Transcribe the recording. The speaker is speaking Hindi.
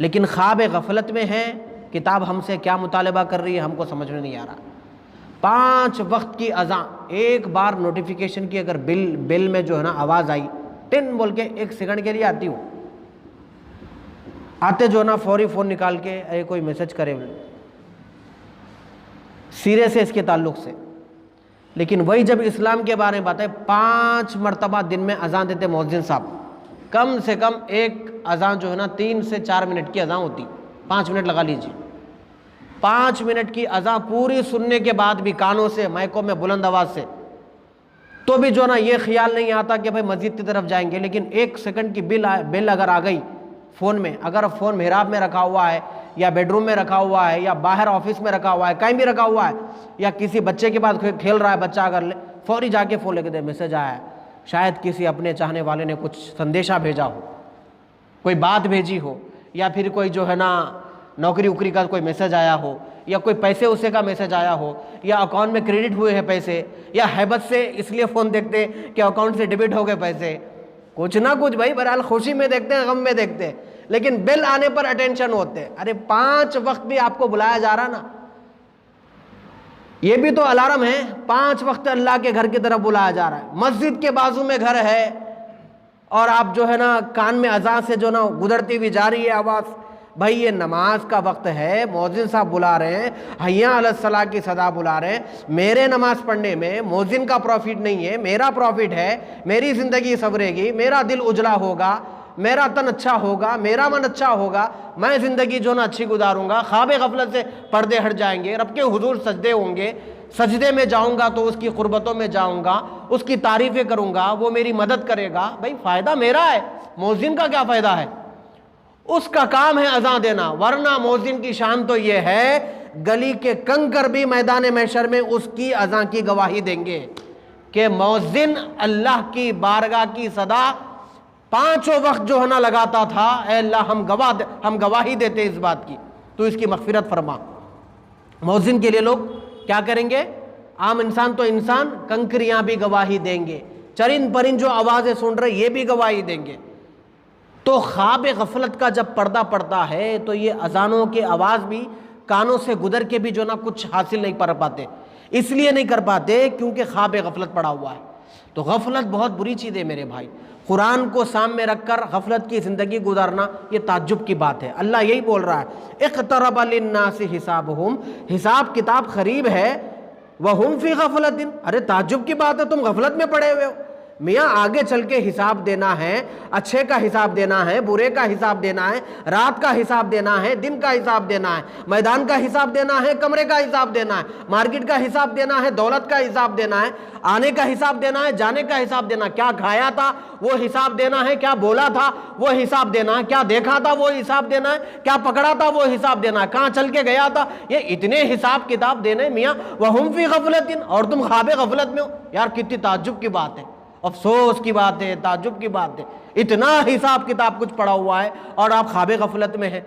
लेकिन ख्वाब गफलत में है, किताब हमसे क्या मुतालबा कर रही है हमको समझ में नहीं आ रहा। 5 वक्त की अज़ां, एक बार नोटिफिकेशन की अगर बिल में जो है ना आवाज़ आई, टिन बोल के 1 सेकंड के लिए आती हूँ, आते जो ना फौरी फ़ोन निकाल के अरे कोई मैसेज करे सीरियस है इसके ताल्लुक़ से। लेकिन वही जब इस्लाम के बारे में बात है, 5 मरतबा दिन में अज़ान देते मुअज्जिन साहब, कम से कम एक अज़ान जो है ना 3 से 4 मिनट की अज़ान होती, 5 मिनट लगा लीजिए। 5 मिनट की अज़ान पूरी सुनने के बाद भी कानों से, माइकों में बुलंद आवाज़ से, तो भी जो ना ये ख्याल नहीं आता कि भाई मस्जिद की तरफ जाएंगे। लेकिन 1 सेकंड की बिल अगर आ गई फ़ोन में, अगर फ़ोन मेहराब में रखा हुआ है या बेडरूम में रखा हुआ है या बाहर ऑफिस में रखा हुआ है, कहीं भी रखा हुआ है, या किसी बच्चे के पास खेल रहा है बच्चा, अगर फौरी जाके फ़ोन लेके दे, मैसेज आया है, शायद किसी अपने चाहने वाले ने कुछ संदेशा भेजा हो, कोई बात भेजी हो, या फिर कोई जो है ना नौकरी उकरी का कोई मैसेज आया हो, या कोई पैसे उसे का मैसेज आया हो, या अकाउंट में क्रेडिट हुए हैं पैसे, या हैबत से इसलिए फ़ोन देखते कि अकाउंट से डेबिट हो गए पैसे, कुछ ना कुछ भाई बहरहाल खुशी में देखते हैं, गम में देखते हैं, लेकिन बिल आने पर अटेंशन होते हैं। अरे 5 वक्त भी आपको बुलाया जा रहा ना, ये भी तो अलार्म है, 5 वक्त अल्लाह के घर की तरफ बुलाया जा रहा है। मस्जिद के बाजू में घर है और आप जो है ना कान में अज़ान से जो ना गुजरती हुई जा रही है आवाज़, भाई ये नमाज का वक्त है, मौज़िन साहब बुला रहे हैं, हय्या अलस सलाह की सदा बुला रहे हैं। मेरे नमाज पढ़ने में मौज़िन का प्रॉफिट नहीं है, मेरा प्रॉफिट है, मेरी ज़िंदगी संवरेगी, मेरा दिल उजला होगा, मेरा तन अच्छा होगा, मेरा मन अच्छा होगा, मैं ज़िंदगी जो ना अच्छी गुजारूंगा, ख्वाब गफलत से पर्दे हट जाएंगे, रब के हुजूर सजदे होंगे, सजदे में जाऊंगा तो उसकी कुर्बतों में जाऊंगा, उसकी तारीफ़ें करूंगा, वो मेरी मदद करेगा। भाई फ़ायदा मेरा है, मौज़िन का क्या फ़ायदा है? उसका काम है अज़ान देना। वरना मौज़िन की शान तो ये है, गली के कंकर भी मैदान महशर में उसकी अज़ान की गवाही देंगे कि मौज़िन अल्लाह की बारगाह की सदा 5 वक्त जो है ना लगाता था, ऐ अल्लाह हम गवाही देते इस बात की, तो इसकी मग़फ़िरत फरमा। मौज़िन के लिए लोग क्या करेंगे? आम इंसान तो इंसान, कंकरियां भी गवाही देंगे, चरिंद परिंद जो आवाज़ें सुन रहे ये भी गवाही देंगे। तो ख्वाब गफलत का जब पर्दा पड़ता है तो ये अजानों की आवाज़ भी कानों से गुजर के भी जो ना कुछ हासिल नहीं कर पाते। इसलिए नहीं कर पाते क्योंकि ख्वाब गफलत पड़ा हुआ है। तो गफलत बहुत बुरी चीज़ है मेरे भाई। कुरान को सामने रखकर गफलत की ज़िंदगी गुजारना ये ताज्जुब की बात है। अल्लाह यही बोल रहा है, इक़्तरब लिन्नासि हिसाबुहुम, हिसाब किताब करीब है, वहुम फ़ी गफलतिन। अरे ताज्जुब की बात है, तुम गफलत में पड़े हुए हो। मियाँ आगे चल के हिसाब देना है, अच्छे का हिसाब देना है, बुरे का हिसाब देना है, रात का हिसाब देना है, दिन का हिसाब देना है, मैदान का हिसाब देना है, कमरे का हिसाब देना है, मार्केट का हिसाब देना है, दौलत का हिसाब देना है, आने का हिसाब देना है, जाने का हिसाब देना, क्या खाया था वो हिसाब देना है, क्या बोला था वो हिसाब देना है, क्या देखा था वो हिसाब देना है, क्या पकड़ा था वो हिसाब देना है, कहाँ चल के गया था, ये इतने हिसाब किताब देने मियाँ वहुम फ़ी गफलतिन, और तुम ख्वाब गफलत में हो। यार कितनी ताज्जुब की बात है, अफसोस की बात है, ताज्जुब की बात है। इतना हिसाब किताब कुछ पड़ा हुआ है और आप ख्वाब गफलत में हैं।